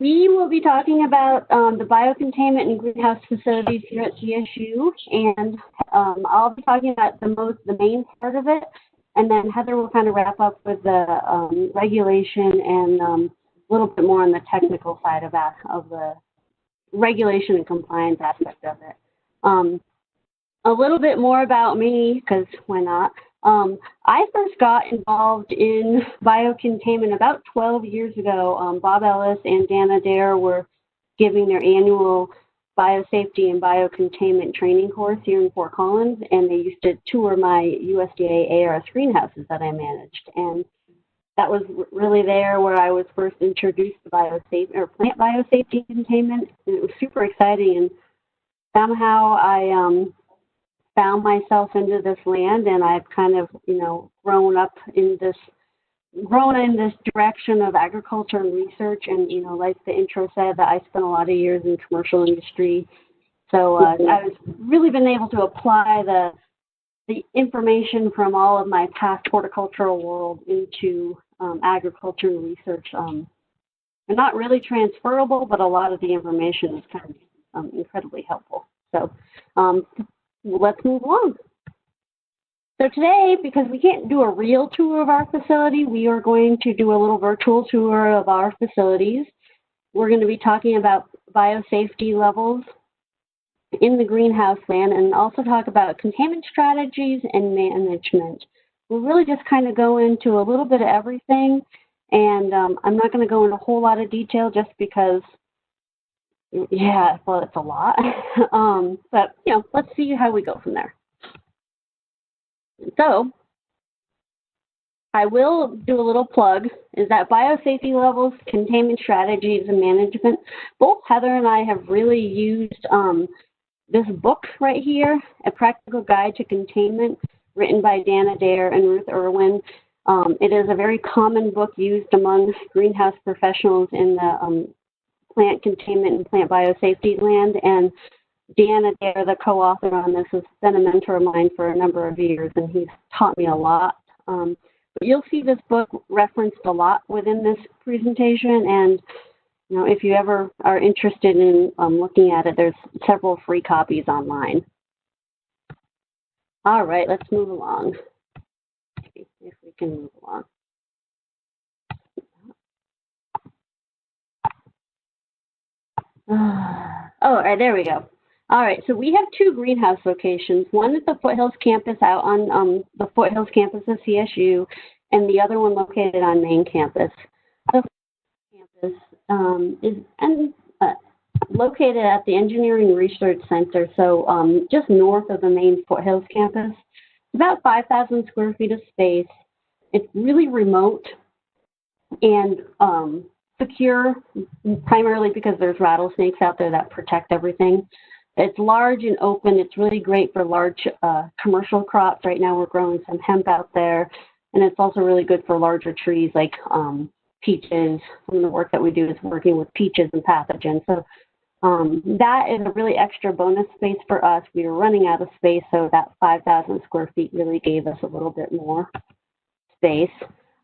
We will be talking about the biocontainment and greenhouse facilities here at CSU, and I'll be talking about the main part of it, and then Heather will kind of wrap up with the regulation and a little bit more on the technical side of that, of the regulation and compliance aspect of it. A little bit more about me, because why not? I first got involved in biocontainment about 12 years ago. Bob Ellis and Dan Adair were giving their annual biosafety and biocontainment training course here in Fort Collins, and they used to tour my USDA ARS greenhouses that I managed. And that was really there where I was first introduced to plant biosafety containment. And it was super exciting, and somehow I found myself into this land, and I've kind of, grown in this direction of agriculture and research. And, like the intro said, that I spent a lot of years in commercial industry. So I've really been able to apply the information from all of my past horticultural world into agriculture and research. And not really transferable, but a lot of the information is kind of incredibly helpful. So let's move along. So today, because we can't do a real tour of our facility, we are going to do a little virtual tour of our facilities. We're going to be talking about biosafety levels in the greenhouse land, and also talk about containment strategies and management. We'll really just kind of go into a little bit of everything, and I'm not going to go into a whole lot of detail just because, yeah, well, it's a lot. But, let's see how we go from there. So I will do a little plug, is that biosafety levels, containment strategies, and management. Both Heather and I have really used this book right here, A Practical Guide to Containment, written by Dan Adair and Ruth Irwin. It is a very common book used among greenhouse professionals in the plant containment and plant biosafety land. And Dan Adair, the co-author on this, has been a mentor of mine for a number of years, and he's taught me a lot. But you'll see this book referenced a lot within this presentation, and if you ever are interested in looking at it, there's several free copies online. All right, let's move along. See if we can move along. All right, there we go. All right, so we have two greenhouse locations. One at the Foothills campus out on the Foothills campus of CSU, and the other one located on main campus. The campus is located at the Engineering Research Center, so just north of the main Foothills campus. About 5,000 square feet of space. It's really remote and secure, primarily because there's rattlesnakes out there that protect everything. It's large and open. It's really great for large commercial crops. Right now we're growing some hemp out there, and it's also really good for larger trees like peaches. Some of the work that we do is working with peaches and pathogens. So that is a really extra bonus space for us. We were running out of space, so that 5,000 square feet really gave us a little bit more space.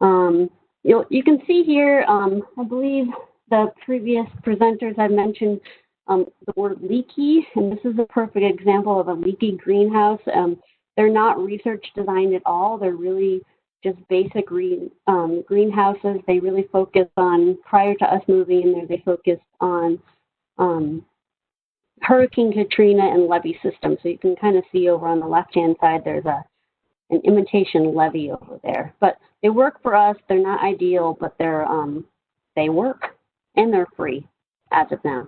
You can see here, I believe the previous presenters I've mentioned the word leaky, and this is a perfect example of a leaky greenhouse. They're not research designed at all. They're really just basic greenhouses. They really focus on, prior to us moving in there, they focused on Hurricane Katrina and levee system. So you can kind of see over on the left-hand side, there's an imitation levee over there. But they work for us. They're not ideal, but they work, and they're free as of now.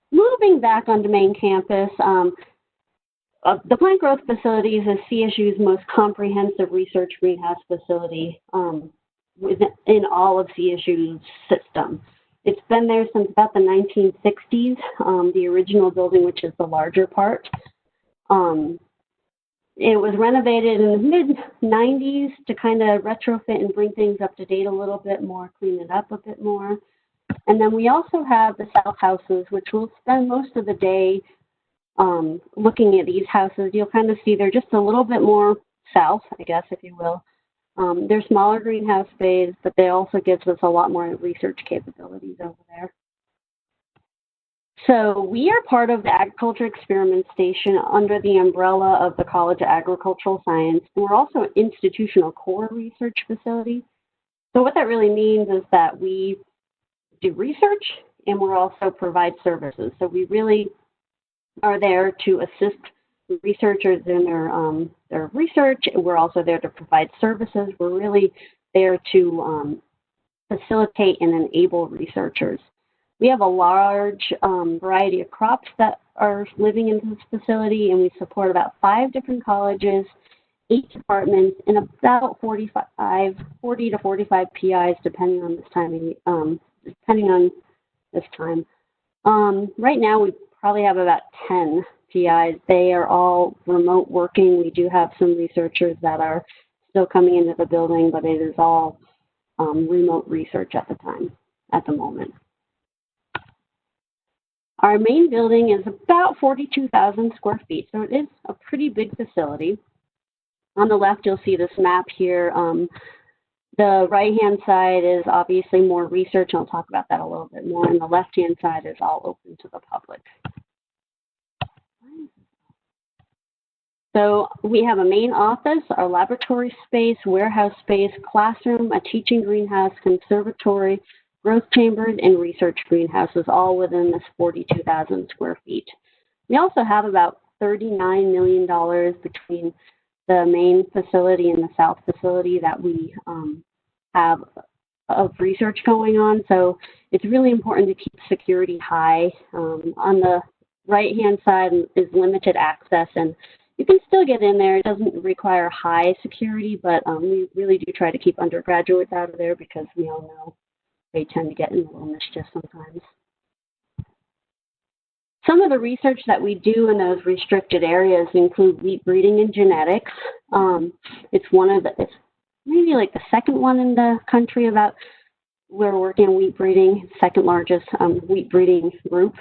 Moving back onto main campus, the plant growth facilities is CSU's most comprehensive research greenhouse facility in all of CSU's system. It's been there since about the 1960s, the original building, which is the larger part. It was renovated in the mid-90s to kind of retrofit and bring things up to date a little bit more, clean it up a bit more. And then we also have the south houses, which we'll spend most of the day looking at these houses. You'll kind of see they're just a little bit more south, I guess, if you will, They're smaller greenhouse bays, but they also gives us a lot more research capabilities over there. So we are part of the Agriculture Experiment Station under the umbrella of the College of Agricultural Science, and we're also an institutional core research facility. So what that really means is that we do research and we're also provide services. So we really are there to assist researchers in their research. We're also there to provide services. We're really there to facilitate and enable researchers. We have a large variety of crops that are living in this facility, and we support about 5 different colleges, 8 departments, and about 40 to 45 PIs, depending on this time. Right now, we probably have about 10 PIs. They are all remote working. We do have some researchers that are still coming into the building, but it is all remote research at the moment. Our main building is about 42,000 square feet, so it is a pretty big facility. On the left, you'll see this map here. The right-hand side is obviously more research, and I'll talk about that a little bit more, and the left-hand side is all open to the public. So we have a main office, our laboratory space, warehouse space, classroom, a teaching greenhouse, conservatory, growth chambers, and research greenhouses, all within this 42,000 square feet. We also have about $39 million between the main facility and the south facility that we have of research going on. So it's really important to keep security high. On the right-hand side is limited access, and you can still get in there. It doesn't require high security, but we really do try to keep undergraduates out of there because we all know they tend to get in a little mischief sometimes. Some of the research that we do in those restricted areas include wheat breeding and genetics. It's maybe like the second one in the country about we're working on wheat breeding, second largest wheat breeding group.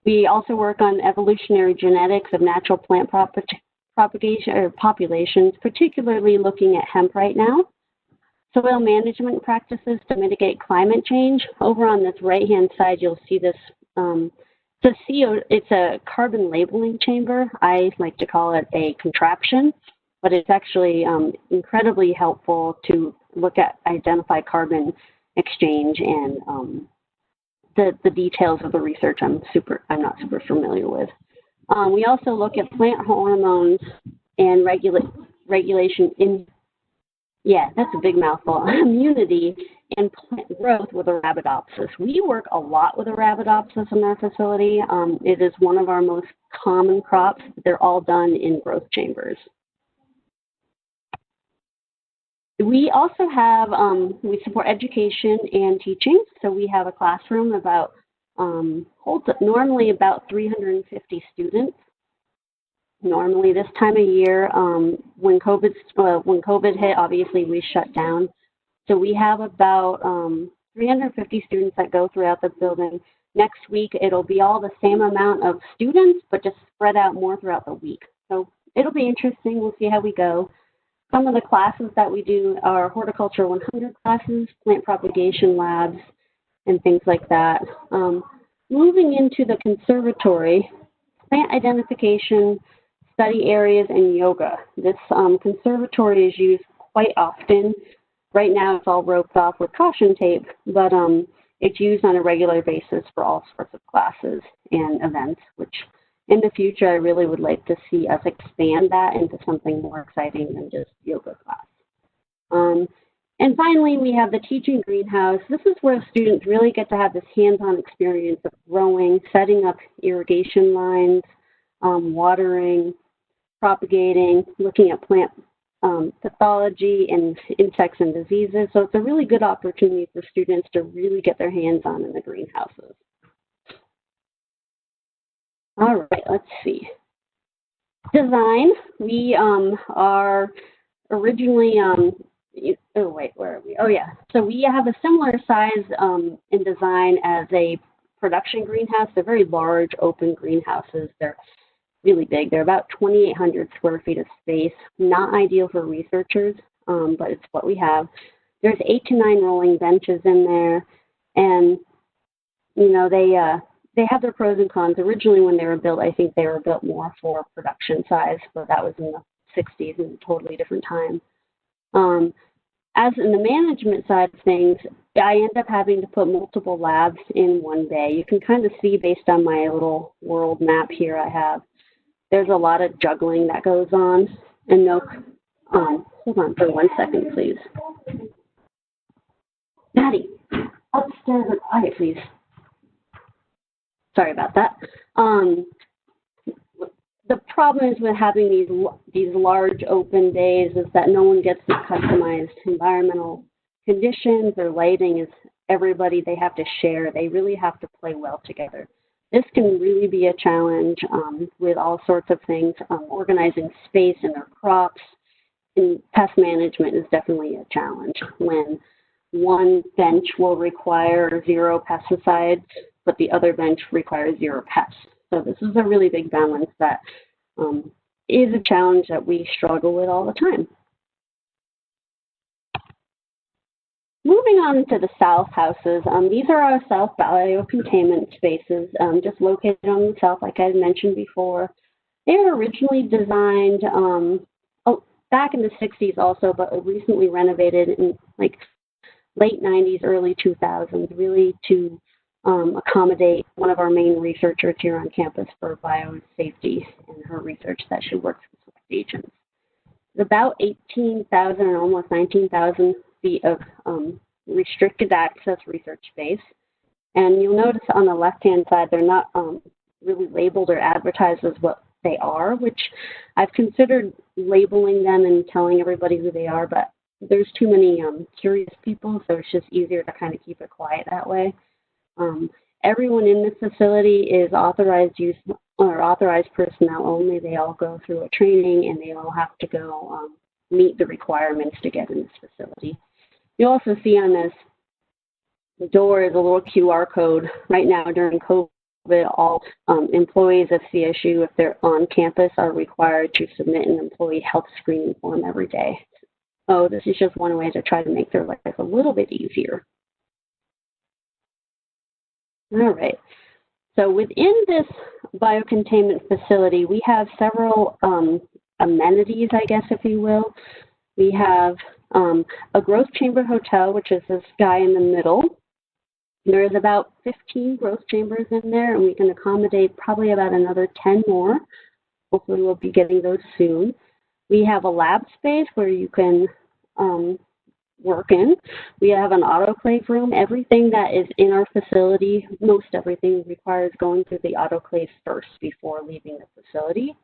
We also work on evolutionary genetics of natural plant propagation or populations, particularly looking at hemp right now. Soil management practices to mitigate climate change. Over on this right-hand side, you'll see this. It's a carbon labeling chamber. I like to call it a contraption, but it's actually incredibly helpful to identify carbon exchange and the details of the research I'm not super familiar with. We also look at plant hormones and regulation in, that's a big mouthful, immunity and plant growth with Arabidopsis. We work a lot with Arabidopsis in our facility. It is one of our most common crops. They're all done in growth chambers. We also have, we support education and teaching. So we have a classroom holds normally about 350 students. Normally this time of year, when COVID hit, obviously we shut down. So we have about 350 students that go throughout the building. Next week, it'll be all the same amount of students, but just spread out more throughout the week. So it'll be interesting. We'll see how we go. Some of the classes that we do are Horticulture 100 classes, plant propagation labs, and things like that. Moving into the conservatory, plant identification, study areas, and yoga. This conservatory is used quite often. Right now it's all roped off with caution tape, but it's used on a regular basis for all sorts of classes and events, which in the future I really would like to see us expand that into something more exciting than just yoga class. And finally, we have the teaching greenhouse. This is where students really get to have this hands-on experience of growing, setting up irrigation lines, watering, propagating, looking at plant pathology and insects and diseases. So it's a really good opportunity for students to really get their hands on in the greenhouses. All right, let's see. Design. We are originally, where are we? Oh yeah, so we have a similar size in design as a production greenhouse. They're very large open greenhouses. They're really big. They're about 2,800 square feet of space, not ideal for researchers. but it's what we have. There's 8 to 9 rolling benches in there, and you know they have their pros and cons. Originally, when they were built, I think they were built more for production size, but that was in the 60s and a totally different time. As in the management side of things, I end up having to put multiple labs in one bay. You can kind of see based on my little world map here I have, there's a lot of juggling that goes on. And no, hold on for 1 second, please. Maddie, upstairs and quiet, please. Sorry about that. The problem is with having these large open bays is that no one gets the customized environmental conditions or lighting. Is everybody, they have to share. They really have to play well together. This can really be a challenge with all sorts of things. Organizing space in their crops and pest management is definitely a challenge when one bench will require 0 pesticides, but the other bench requires 0 pests. So this is a really big balance that is a challenge that we struggle with all the time. Moving on to the south houses, these are our south biocontainment spaces, just located on the south, like I had mentioned before. They were originally designed back in the 60s also, but recently renovated in like late 90s, early 2000s, really to accommodate one of our main researchers here on campus for biosafety and her research that she works with select agents. It's about 18,000 or almost 19,000 feet of restricted access research space. And you'll notice on the left-hand side, they're not really labeled or advertised as what they are, which I've considered labeling them and telling everybody who they are, but there's too many curious people, so it's just easier to kind of keep it quiet that way. Everyone in this facility is authorized use or authorized personnel only. They all go through a training and they all have to go meet the requirements to get in this facility. You also see on this door is a little QR code. Right now during COVID, all employees of CSU, if they're on campus, are required to submit an employee health screening form every day. So this is just one way to try to make their life a little bit easier. All right, so within this biocontainment facility, we have several amenities, I guess, if you will. We have a growth chamber hotel, which is this guy in the middle. There is about 15 growth chambers in there, and we can accommodate probably about another 10 more. Hopefully we'll be getting those soon. We have a lab space where you can work in. We have an autoclave room. Everything that is in our facility, most everything requires going through the autoclave first before leaving the facility.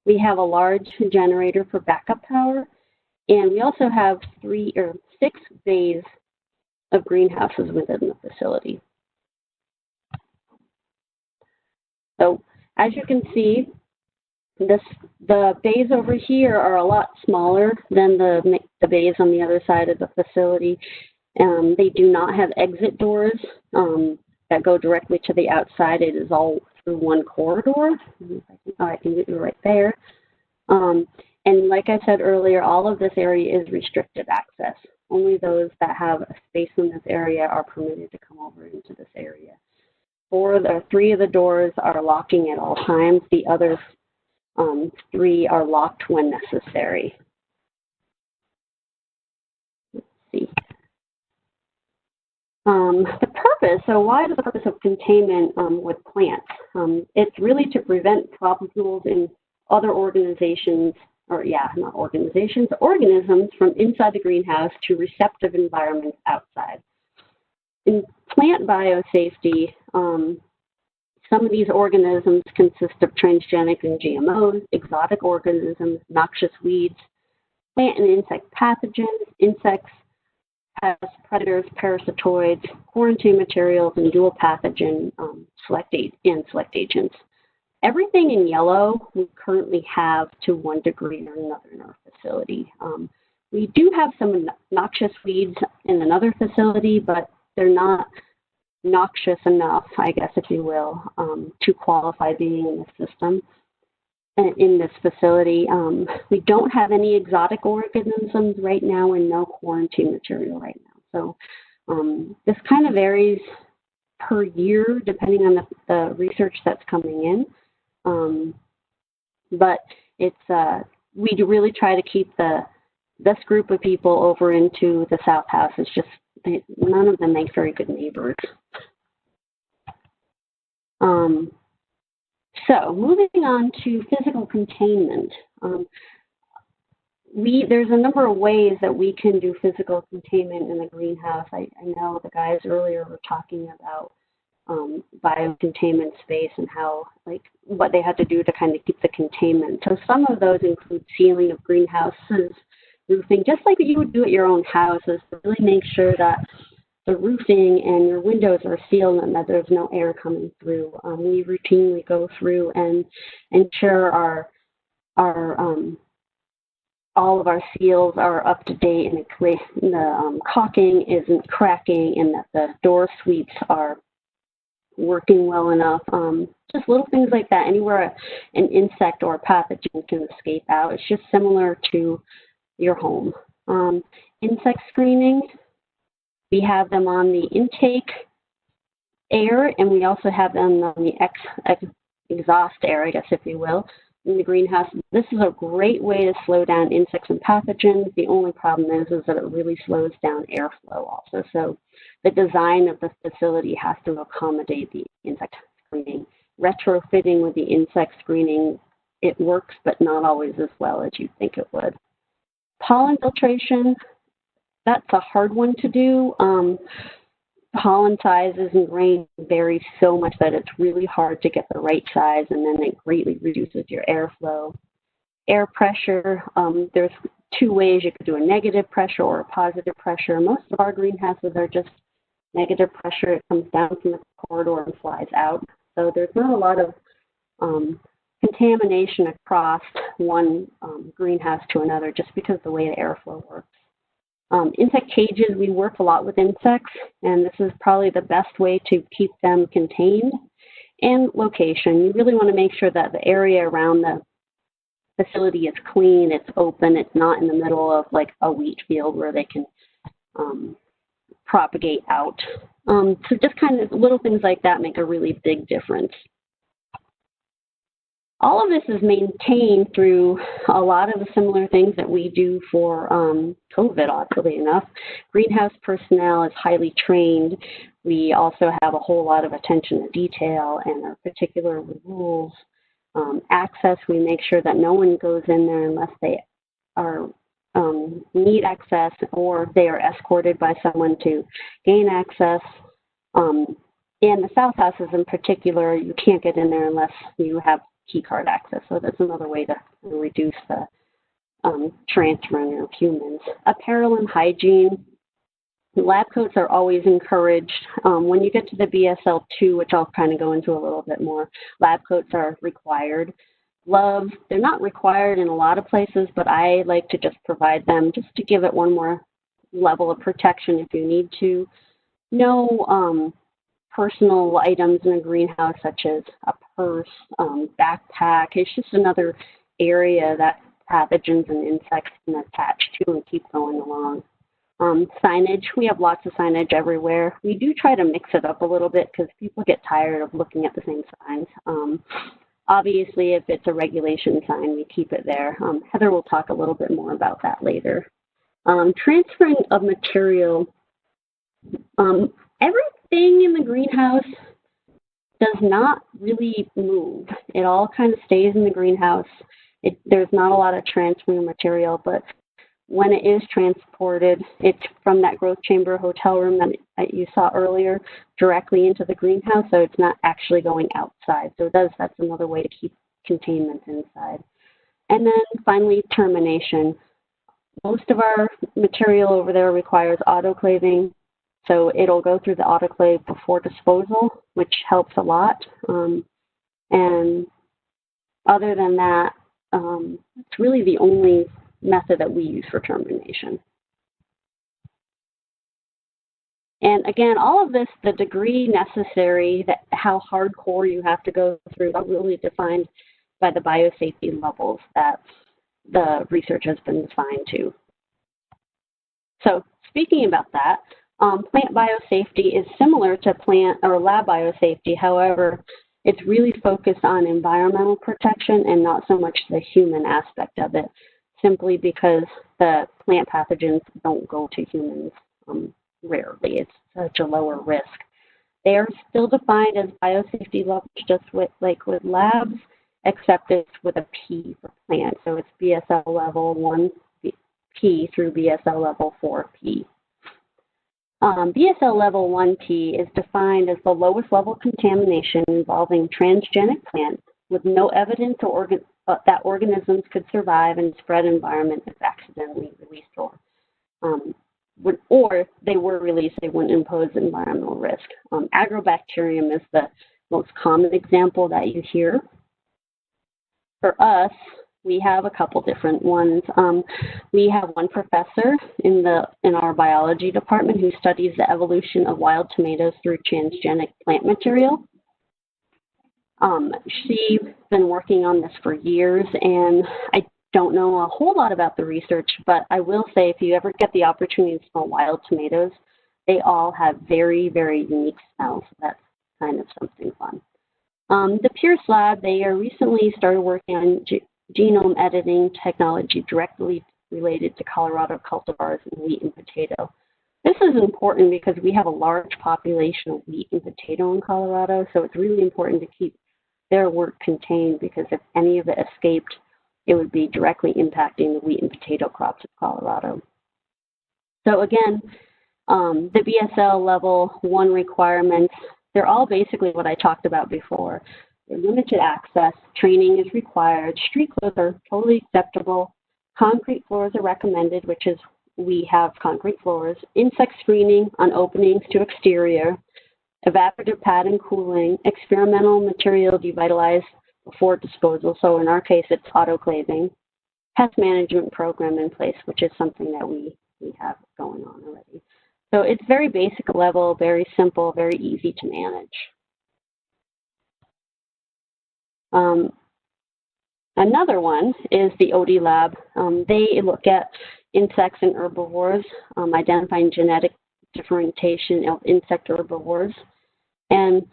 We have a large generator for backup power, and we also have 6 bays of greenhouses within the facility. So as you can see, the bays over here are a lot smaller than the bays on the other side of the facility. They do not have exit doors that go directly to the outside. It is all through one corridor. I can get you right there. And like I said earlier, all of this area is restricted access. Only those that have a space in this area are permitted to come over into this area. 3 of the doors are locking at all times. The other 3 are locked when necessary. Let's see. The purpose, so why is the purpose of containment with plants? It's really to prevent papules in other organizations, or not organizations, organisms from inside the greenhouse to receptive environments outside. In plant biosafety, some of these organisms consist of transgenic and GMOs, exotic organisms, noxious weeds, plant and insect pathogens, insects, pests, predators, parasitoids, quarantine materials, and dual pathogen select agents. Everything in yellow we currently have to one degree or another in our facility. We do have some noxious weeds in another facility, but they're not noxious enough, I guess, if you will, to qualify being in the system. in this facility. We don't have any exotic organisms right now and no quarantine material right now. So this kind of varies per year depending on the research that's coming in. But it's we do really try to keep this group of people over into the South House. It's just none of them make very good neighbors. So moving on to physical containment. There's a number of ways that we can do physical containment in the greenhouse. I know the guys earlier were talking about biocontainment space and how, like, what they had to do to kind of keep the containment. So some of those include sealing of greenhouses, roofing, just like you would do at your own houses, to really make sure that the roofing and your windows are sealed and that there's no air coming through. We routinely go through and ensure all of our seals are up to date and the caulking isn't cracking and that the door sweeps are working well enough. Just little things like that. Anywhere an insect or a pathogen can escape out. It's just similar to your home. Insect screening, we have them on the intake air, and we also have them on the exhaust air, I guess, if you will, in the greenhouse. This is a great way to slow down insects and pathogens. The only problem is that it really slows down airflow also. So the design of the facility has to accommodate the insect screening. Retrofitting with the insect screening, it works, but not always as well as you'd think it would. Pollen filtration, that's a hard one to do. Pollen sizes and grain vary so much that it's really hard to get the right size, and then it greatly reduces your airflow. Air pressure, there's two ways. You could do a negative pressure or a positive pressure. Most of our greenhouses are just negative pressure. It comes down from the corridor and flies out. So there's not a lot of contamination across one greenhouse to another just because of the way the airflow works. Insect cages, we work a lot with insects, and this is probably the best way to keep them contained. And location, you really want to make sure that the area around the facility is clean, it's open, it's not in the middle of like a wheat field where they can propagate out. So just kind of little things like that make a really big difference. All of this is maintained through a lot of the similar things that we do for COVID, oddly enough. Greenhouse personnel is highly trained. We also have a whole lot of attention to detail and are particular with rules. Access, we make sure that no one goes in there unless they are need access or they are escorted by someone to gain access. In the South Houses in particular, you can't get in there unless you have key card access. So that's another way to reduce the transferring of humans. Apparel and hygiene. Lab coats are always encouraged. When you get to the BSL-2, which I'll kind of go into a little bit more, lab coats are required. Gloves, they're not required in a lot of places, but I like to just provide them just to give it one more level of protection if you need to. No personal items in a greenhouse, such as a purse, backpack. It's just another area that pathogens and insects can attach to and keep going along. Signage, we have lots of signage everywhere. We do try to mix it up a little bit because people get tired of looking at the same signs. Obviously, if it's a regulation sign, we keep it there. Heather will talk a little bit more about that later. Transferring of material. Everything in the greenhouse does not really move. It all kind of stays in the greenhouse. There's not a lot of transferring material, but when it is transported, it's from that growth chamber hotel room that you saw earlier directly into the greenhouse, so it's not actually going outside. So that's another way to keep containment inside. And then finally, termination. Most of our material over there requires autoclaving, so it'll go through the autoclave before disposal, which helps a lot. And other than that, it's really the only method that we use for termination. And again, all of this, the degree necessary, that how hardcore you have to go through, are really defined by the biosafety levels that the research has been defined to. So speaking about that, plant biosafety is similar to plant or lab biosafety. However, it's really focused on environmental protection and not so much the human aspect of it, simply because the plant pathogens don't go to humans rarely. It's such a lower risk. They are still defined as biosafety levels, just like with labs, except it's with a P for plant. So it's BSL level 1P through BSL level 4P. BSL level 1P is defined as the lowest level contamination involving transgenic plants with no evidence that organisms could survive in a spread environment if accidentally released, or they were released, they wouldn't impose environmental risk. Agrobacterium is the most common example that you hear. For us, we have a couple different ones. We have one professor in our biology department who studies the evolution of wild tomatoes through transgenic plant material. She's been working on this for years, and I don't know a whole lot about the research, but I will say if you ever get the opportunity to smell wild tomatoes, they all have very, very unique smells. That's kind of something fun. The Pierce Lab, they recently started working on genome editing technology directly related to Colorado cultivars in wheat and potato. This is important because we have a large population of wheat and potato in Colorado, so it's really important to keep their work contained because if any of it escaped, it would be directly impacting the wheat and potato crops of Colorado. So again, the BSL level 1 requirements, they're all basically what I talked about before. They're limited access, training is required, street clothes are totally acceptable, concrete floors are recommended, which is we have concrete floors, insect screening on openings to exterior, evaporative pad and cooling, experimental material devitalized before disposal, so in our case it's autoclaving, pest management program in place, which is something that we have going on already. So it's very basic level, very simple, very easy to manage. Another one is the OD lab. They look at insects and herbivores, identifying genetic differentiation of insect herbivores. And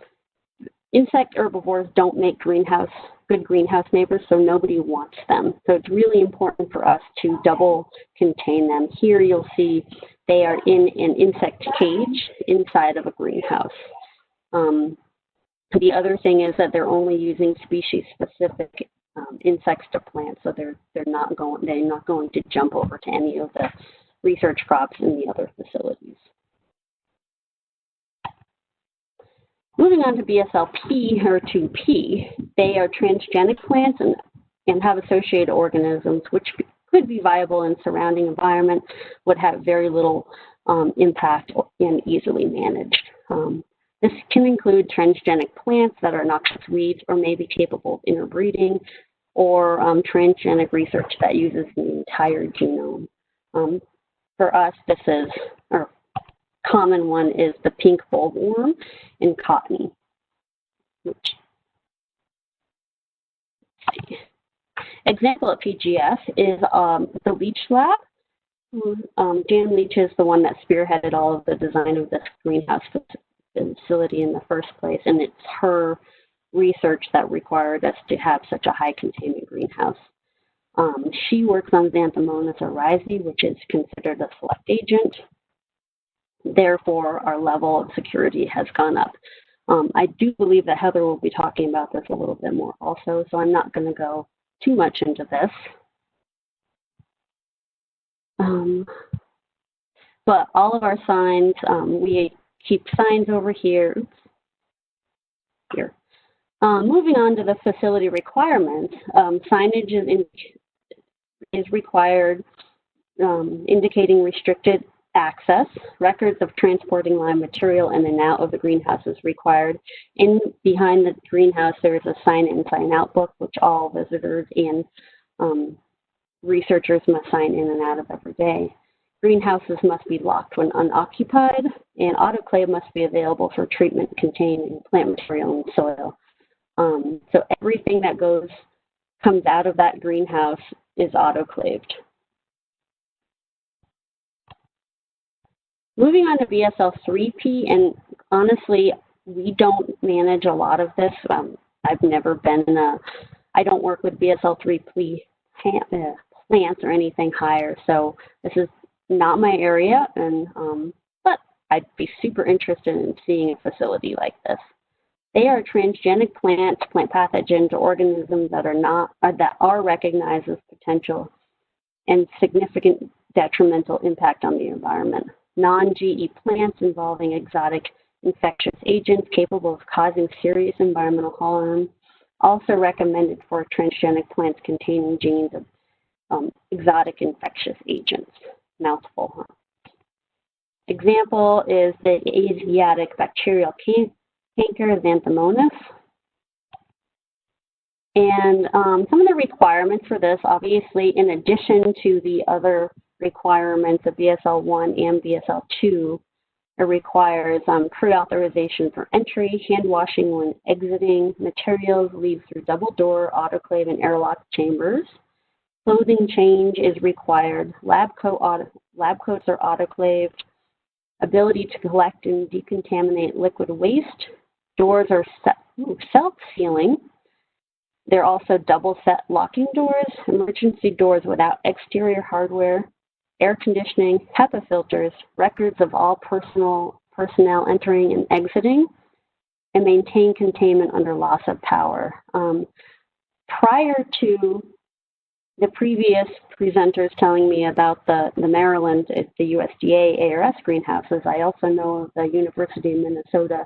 insect herbivores don't make good greenhouse neighbors, so nobody wants them. So it's really important for us to double contain them. Here you'll see they are in an insect cage inside of a greenhouse. The other thing is that they're only using species-specific insects to plant, so they're not going to jump over to any of the research crops in the other facilities. Moving on to BSLP or 2P, they are transgenic plants and have associated organisms which could be viable in surrounding environment, would have very little impact and easily managed. This can include transgenic plants that are noxious weeds or may be capable of interbreeding, or transgenic research that uses the entire genome. For us, this is, or common one is the pink bollworm in cotton. Example of PGS is the Leach Lab. Jan Leach is the one that spearheaded all of the design of this greenhouse facility in the first place, and it's her research that required us to have such a high containment greenhouse. She works on Xanthomonas oryzae, which is considered a select agent. Therefore, our level of security has gone up. I do believe that Heather will be talking about this a little bit more also, so I'm not going to go too much into this. But all of our signs, we keep signs over here. Moving on to the facility requirements, signage is required, indicating restricted access. Records of transporting live material in and out of the greenhouse is required. Behind the greenhouse, there is a sign-in, sign-out book, which all visitors and researchers must sign in and out of every day. Greenhouses must be locked when unoccupied, and autoclave must be available for treatment containing plant material and soil. So everything that goes comes out of that greenhouse is autoclaved. Moving on to BSL-3P, and honestly, we don't manage a lot of this. I've never been in I don't work with BSL-3P plants or anything higher, so this is not my area, and but I'd be super interested in seeing a facility like this. They are transgenic plants, plant pathogens, or organisms that are recognized as potential and significant detrimental impact on the environment. Non-GE plants involving exotic infectious agents capable of causing serious environmental harm, also recommended for transgenic plants containing genes of exotic infectious agents. Mouthful, huh? Example is the Asiatic bacterial canker, Xanthomonas. And some of the requirements for this, obviously, in addition to the other requirements of BSL-1 and BSL-2, it requires pre-authorization for entry, hand washing when exiting, materials leave through double door, autoclave, and airlock chambers. Clothing change is required. Lab coats are autoclaved. Ability to collect and decontaminate liquid waste. Doors are self-sealing. They're also double set locking doors, emergency doors without exterior hardware, air conditioning, HEPA filters, records of all personnel entering and exiting, and maintain containment under loss of power. Prior to the previous presenters telling me about the Maryland, the USDA ARS greenhouses, I also know of the University of Minnesota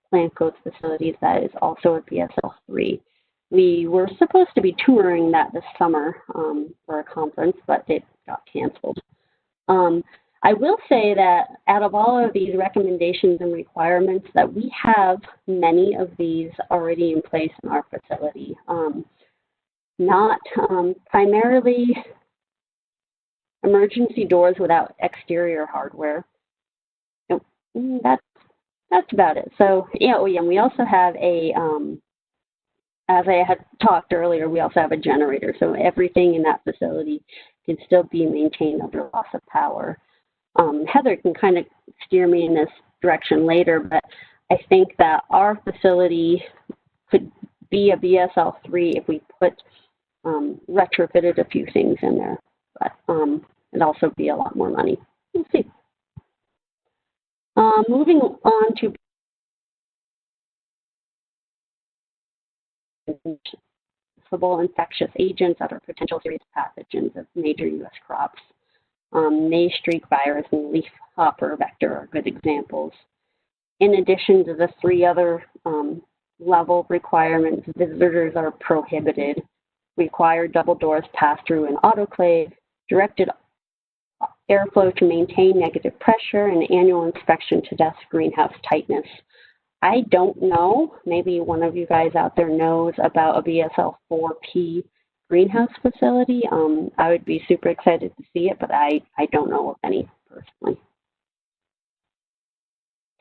plant coats facilities that is also a BSL-3. We were supposed to be touring that this summer for a conference, but it got canceled. I will say that out of all of these recommendations and requirements, that we have many of these already in place in our facility. Not primarily emergency doors without exterior hardware. That's about it. So yeah, and we also have a as I had talked earlier, we also have a generator, so everything in that facility can still be maintained under loss of power. Heather can kind of steer me in this direction later, but I think that our facility could be a BSL-3 if we put retrofitted a few things in there, but it'd also be a lot more money. We'll see. Moving on to infectious agents that are potential serious pathogens of major U.S. crops. Maize streak virus and leaf hopper vector are good examples. In addition to the three other level requirements, visitors are prohibited. Require double doors pass through an autoclave, directed airflow to maintain negative pressure, and annual inspection to test greenhouse tightness. I don't know, maybe one of you guys out there knows about a BSL-4P greenhouse facility. I would be super excited to see it, but I don't know of any personally.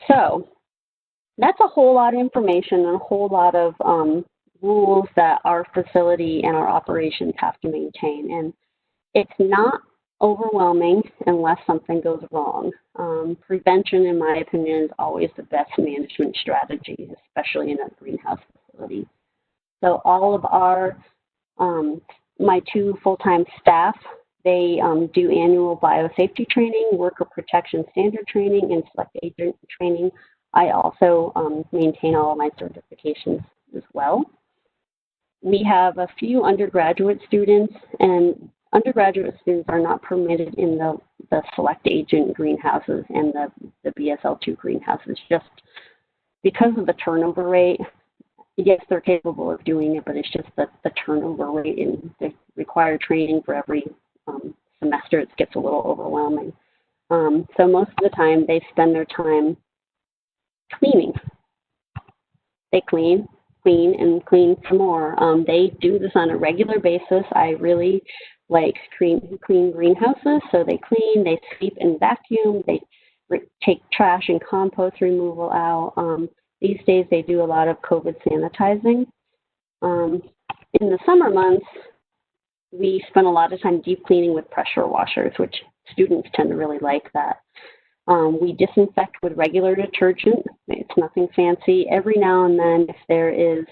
So that's a whole lot of information and a whole lot of rules that our facility and our operations have to maintain. And it's not overwhelming unless something goes wrong. Prevention, in my opinion, is always the best management strategy, especially in a greenhouse facility. So all of our, my two full-time staff, they do annual biosafety training, worker protection standard training, and select agent training. I also maintain all of my certifications as well. We have a few undergraduate students, and undergraduate students are not permitted in the select agent greenhouses and the BSL-2 greenhouses, just because of the turnover rate. Yes, they're capable of doing it, but it's just the turnover rate, and they require training for every semester. It gets a little overwhelming. So most of the time, they spend their time cleaning. They clean, and clean some more. They do this on a regular basis. I really like clean greenhouses. So they clean, they sweep and vacuum, they take trash and compost removal out. These days they do a lot of COVID sanitizing. In the summer months, we spend a lot of time deep cleaning with pressure washers, which students tend to really like that. We disinfect with regular detergent. It's nothing fancy. Every now and then, if there is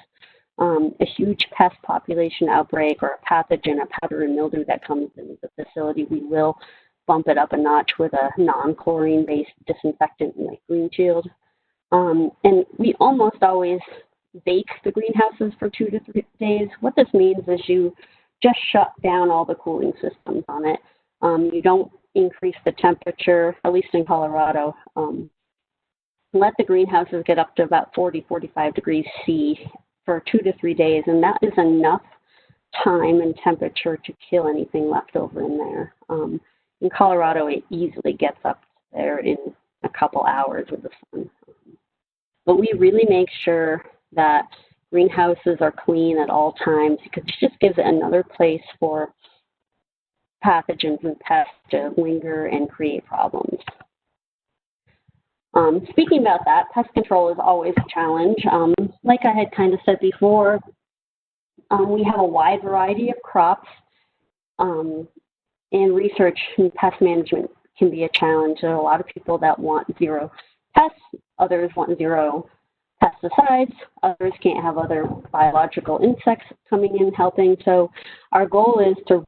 a huge pest population outbreak or a pathogen, a powder and mildew that comes into the facility, we will bump it up a notch with a non-chlorine based disinfectant like Green Shield. And we almost always bake the greenhouses for 2 to 3 days. What this means is you just shut down all the cooling systems on it. You don't increase the temperature, at least in Colorado. Let the greenhouses get up to about 40, 45 degrees C for 2 to 3 days, and that is enough time and temperature to kill anything left over in there. In Colorado, it easily gets up there in a couple hours with the sun. But we really make sure that greenhouses are clean at all times because it just gives it another place for pathogens and pests to linger and create problems. Speaking about that, pest control is always a challenge. Like I had kind of said before, we have a wide variety of crops, and research in pest management can be a challenge. There are a lot of people that want 0 pests, others want 0 pesticides, others can't have other biological insects coming in helping. So our goal is to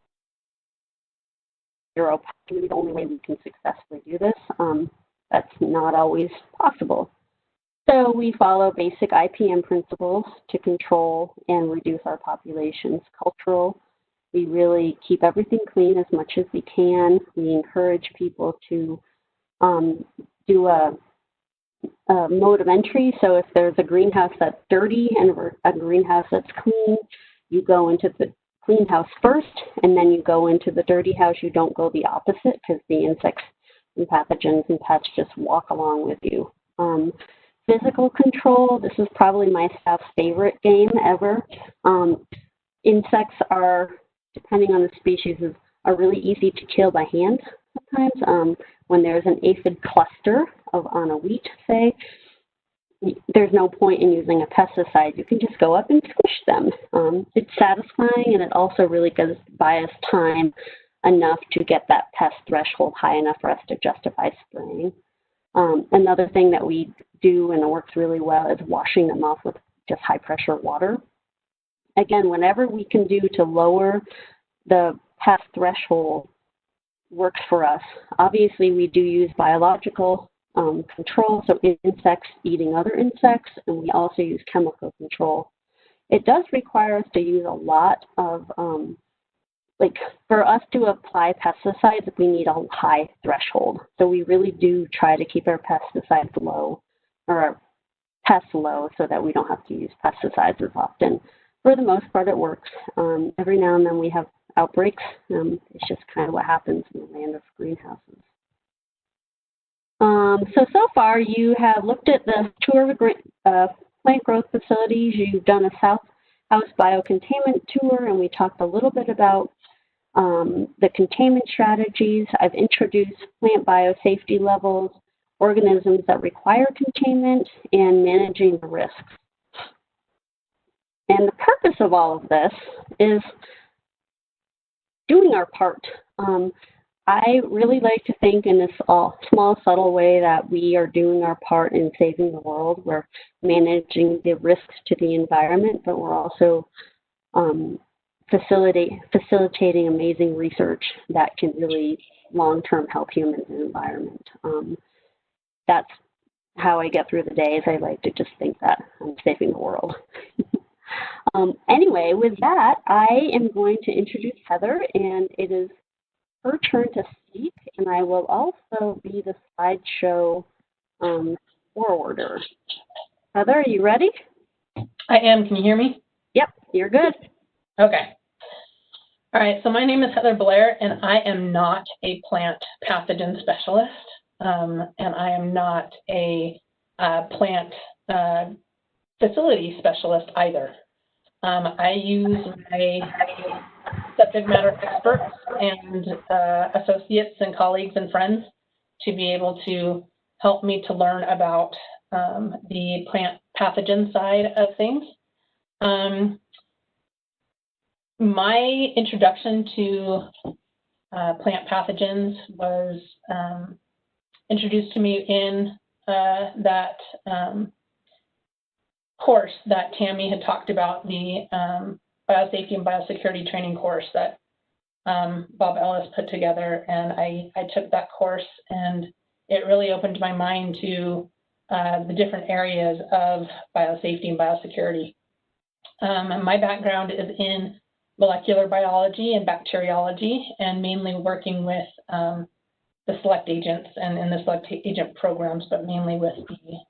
0 pests. The only way we can successfully do this. That's not always possible. So we follow basic IPM principles to control and reduce our populations. Cultural, we really keep everything clean as much as we can. We encourage people to do a mode of entry. So if there's a greenhouse that's dirty and a greenhouse that's clean, you go into the clean house first, and then you go into the dirty house. You don't go the opposite because the insects and pathogens and pests just walk along with you. Physical control, this is probably my staff's favorite game ever. Insects are, depending on the species, are really easy to kill by hand sometimes. When there's an aphid cluster on a wheat, say, there's no point in using a pesticide. You can just go up and squish them. It's satisfying, and it also really does buy us time enough to get that pest threshold high enough for us to justify spraying. Another thing that we do, and it works really well, is washing them off with just high pressure water. Again, whenever we can do to lower the pest threshold works for us. Obviously, we do use biological control, so insects eating other insects, and we also use chemical control. It does require us to use a lot of for us to apply pesticides, we need a high threshold. So we really do try to keep our pesticides low, or our pests low, so that we don't have to use pesticides as often. For the most part, it works. Every now and then we have outbreaks. It's just kind of what happens in the land of greenhouses. So far, you have looked at the tour of plant growth facilities. You've done a South House biocontainment tour, and we talked a little bit about the containment strategies. I've introduced plant biosafety levels, organisms that require containment, and managing the risks. And the purpose of all of this is doing our part. I really like to think in this small, subtle way that we are doing our part in saving the world. We're managing the risks to the environment, but we're also facilitating amazing research that can really long-term help humans and environment. That's how I get through the day, is I like to just think that I'm saving the world. Anyway, with that, I am going to introduce Heather, and it is her turn to speak, and I will also be the slideshow forwarder. Heather, are you ready? I am. Can you hear me? Yep, you're good. Okay. All right, so my name is Heather Blair, and I am not a plant pathogen specialist, and I am not a plant facility specialist either. I use my subject matter experts and associates and colleagues and friends to be able to help me to learn about the plant pathogen side of things. my introduction to plant pathogens was introduced to me in that course that Tammy had talked about, the biosafety and biosecurity training course that Bob Ellis put together. And I took that course, and it really opened my mind to the different areas of biosafety and biosecurity. And my background is in molecular biology and bacteriology, and mainly working with the select agents and in the select agent programs, but mainly with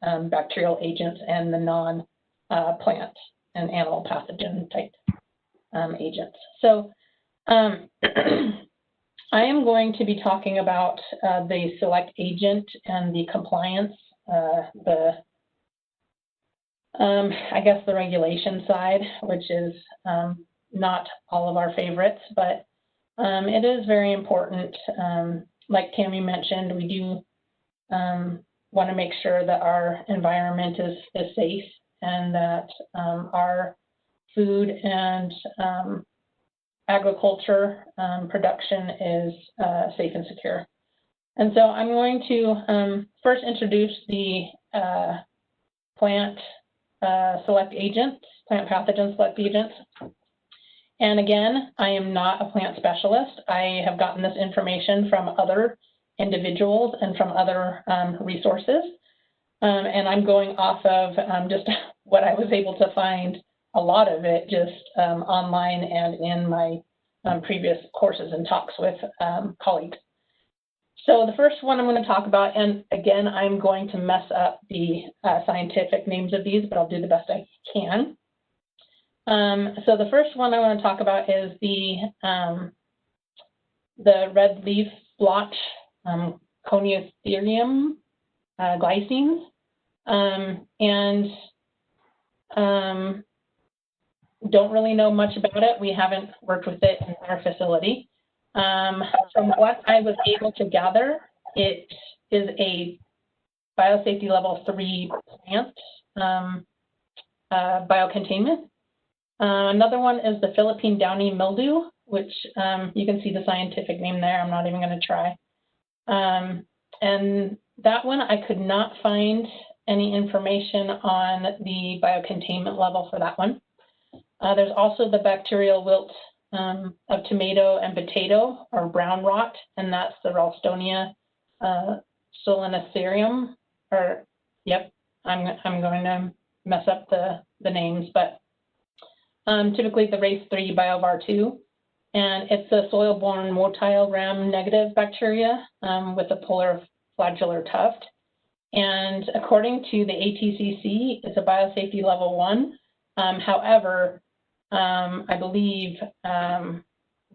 the bacterial agents and the non-plant and animal pathogen type agents. So I am going to be talking about the select agent and the compliance, I guess the regulation side, which is not all of our favorites, but it is very important. Like Tammy mentioned, we do want to make sure that our environment is safe, and that our food and agriculture production is safe and secure. And so I'm going to first introduce the plant select agents, plant pathogen select agents. And again, I am not a plant specialist. I have gotten this information from other individuals and from other resources. And I'm going off of just what I was able to find, a lot of it just online and in my previous courses and talks with colleagues. So the first one I'm going to talk about, and again, I'm going to mess up the scientific names of these, but I'll do the best I can. So the first one I want to talk about is the red leaf blotch Coniotherium glycines, and don't really know much about it. We haven't worked with it in our facility. From what I was able to gather, it is a biosafety level 3 plant biocontainment. Another one is the Philippine downy mildew, which you can see the scientific name there. I'm not even going to try. And that one, I could not find any information on the biocontainment level for that one. There's also the bacterial wilt of tomato and potato, or brown rot, and that's the Ralstonia solanacearum, or, yep, I'm going to mess up the names, but typically the race 3 biovar 2, and it's a soil-borne motile gram-negative bacteria with a polar flagellar tuft. And according to the ATCC, it's a biosafety level 1. However, I believe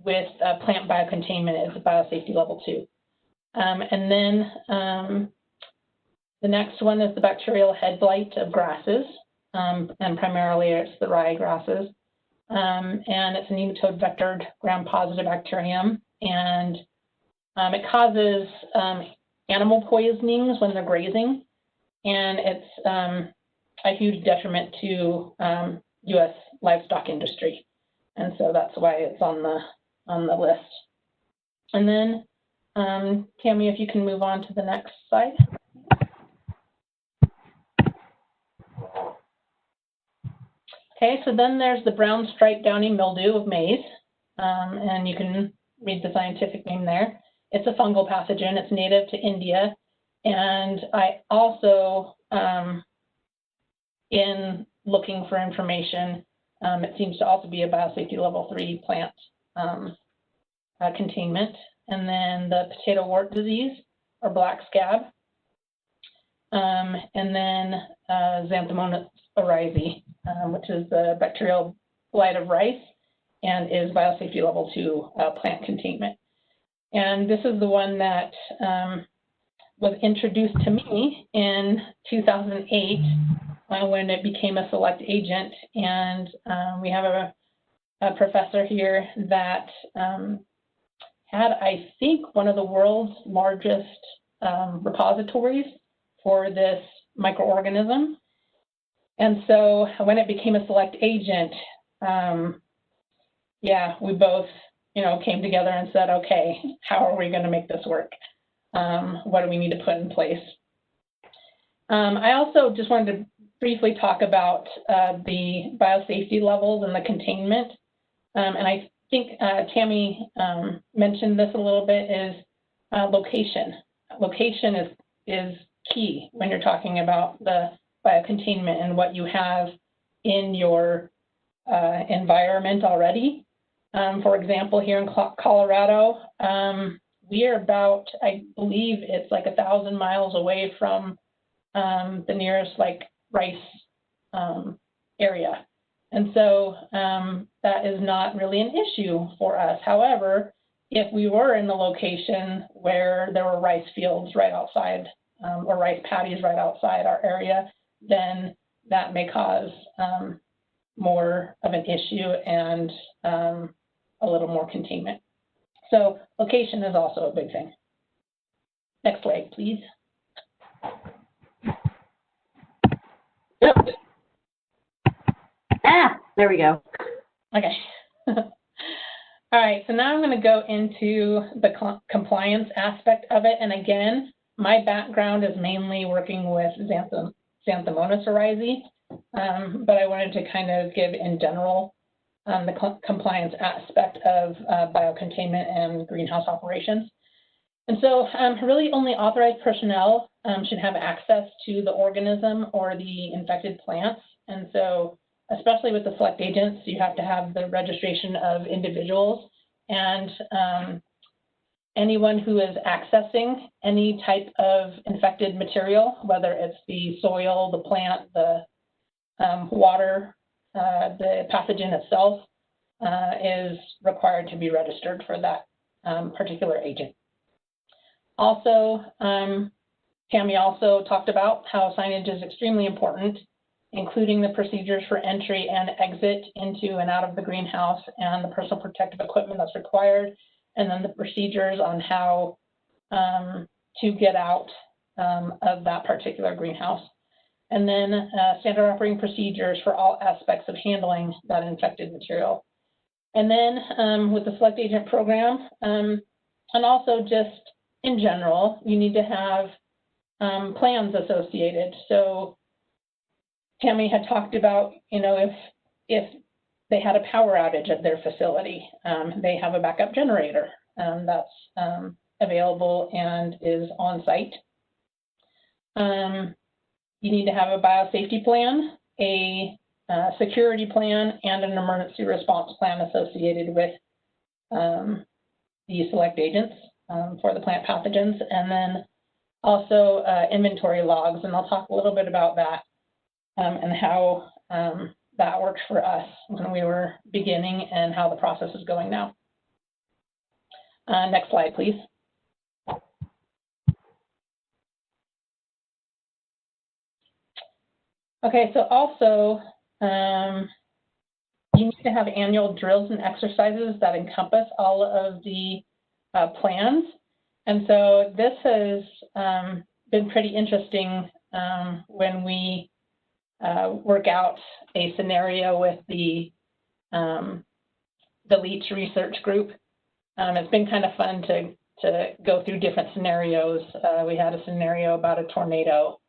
with plant biocontainment, it's a biosafety level 2. And then the next one is the bacterial head blight of grasses, and primarily it's the rye grasses. And it's a nematode vectored gram-positive bacterium, and it causes animal poisonings when they're grazing, and it's a huge detriment to U.S. livestock industry, and so that's why it's on the list. And then, Tammy, if you can move on to the next slide. Okay, so then there's the brown striped downy mildew of maize, and you can read the scientific name there. It's a fungal pathogen. It's native to India, and I also, in looking for information, it seems to also be a biosafety level 3 plant containment. And then the potato wart disease, or black scab, and then Xanthomonas oryzae, which is the bacterial blight of rice, and is biosafety level 2 plant containment. And this is the one that was introduced to me in 2008 when it became a select agent. And we have a professor here that had, I think, one of the world's largest repositories for this microorganism. And so when it became a select agent, yeah, we both, came together and said, okay, how are we going to make this work? What do we need to put in place? I also just wanted to briefly talk about the biosafety levels and the containment. And I think Tammy mentioned this a little bit, is location. Location is key when you're talking about the biocontainment and what you have in your environment already. For example, here in Colorado, we are about, I believe it's like 1,000 miles away from the nearest rice area. And so that is not really an issue for us. However, if we were in the location where there were rice fields right outside or rice paddies right outside our area, then that may cause more of an issue and a little more containment. So location is also a big thing. Next slide, please. Yep. There we go. Okay. All right, so now I'm going to go into the compliance aspect of it. And again, my background is mainly working with Xanthomonas oryzae, but I wanted to kind of give in general the compliance aspect of biocontainment and greenhouse operations. And so really only authorized personnel should have access to the organism or the infected plants. And so especially with the select agents, you have to have the registration of individuals, and anyone who is accessing any type of infected material, whether it's the soil, the plant, the water, the pathogen itself, is required to be registered for that particular agent. Also, Tammy also talked about how signage is extremely important, including the procedures for entry and exit into and out of the greenhouse and the personal protective equipment that's required, and then the procedures on how to get out of that particular greenhouse. And then standard operating procedures for all aspects of handling that infected material. And then with the select agent program, and also just in general, you need to have plans associated. So Tammy had talked about, if they had a power outage at their facility, they have a backup generator that's available and is on site. You need to have a biosafety plan, a security plan, and an emergency response plan associated with the select agents for the plant pathogens, and then also inventory logs, and I'll talk a little bit about that and how that worked for us when we were beginning and how the process is going now. Next slide, please. Okay, so also you need to have annual drills and exercises that encompass all of the plans. And so this has been pretty interesting when we work out a scenario with the LEACH research group. It's been kind of fun to go through different scenarios. We had a scenario about a tornado.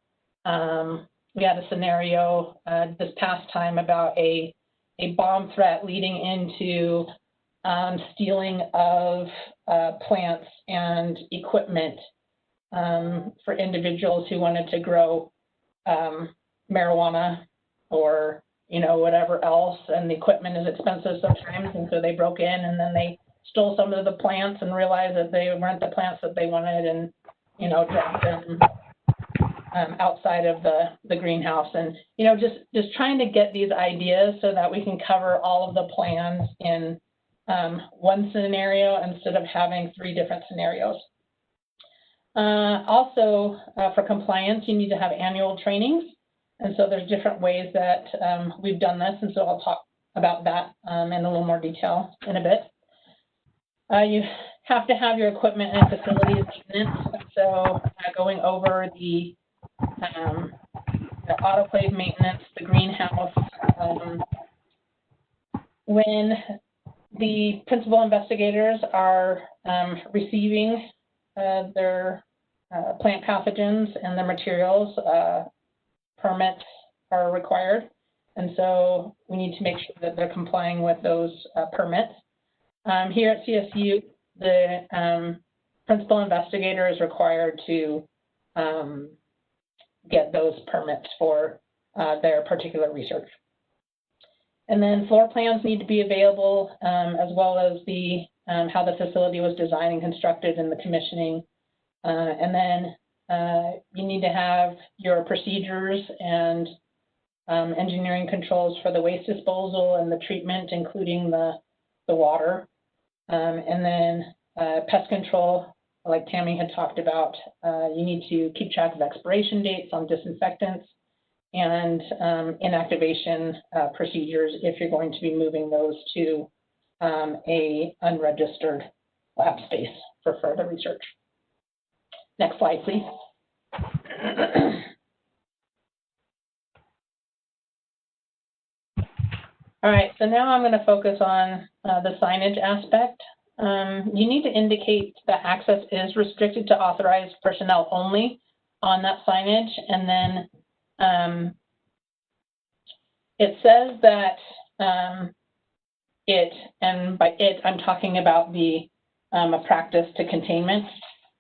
We had a scenario this past time about a bomb threat leading into stealing of plants and equipment for individuals who wanted to grow marijuana or whatever else, and the equipment is expensive sometimes, and so they broke in and then they stole some of the plants and realized that they weren't the plants that they wanted, and dropped them outside of the greenhouse. And just trying to get these ideas so that we can cover all of the plans in one scenario instead of having 3 different scenarios. Also, for compliance, you need to have annual trainings. And so there's different ways that we've done this, and so I'll talk about that in a little more detail in a bit. You have to have your equipment and facilities maintenance. So going over the autoclave maintenance, the greenhouse. When the principal investigators are receiving their plant pathogens and their materials, permits are required. And so we need to make sure that they're complying with those permits. Here at CSU, the principal investigator is required to get those permits for their particular research. And then floor plans need to be available, as well as the how the facility was designed and constructed and the commissioning. And then you need to have your procedures and engineering controls for the waste disposal and the treatment, including the water. And then pest control, like Tammy had talked about, you need to keep track of expiration dates on disinfectants and inactivation procedures if you're going to be moving those to a unregistered lab space for further research. Next slide, please. All right, so now I'm going to focus on the signage aspect. You need to indicate that access is restricted to authorized personnel only on that signage, and then it says that and by it, I'm talking about the a practice to containment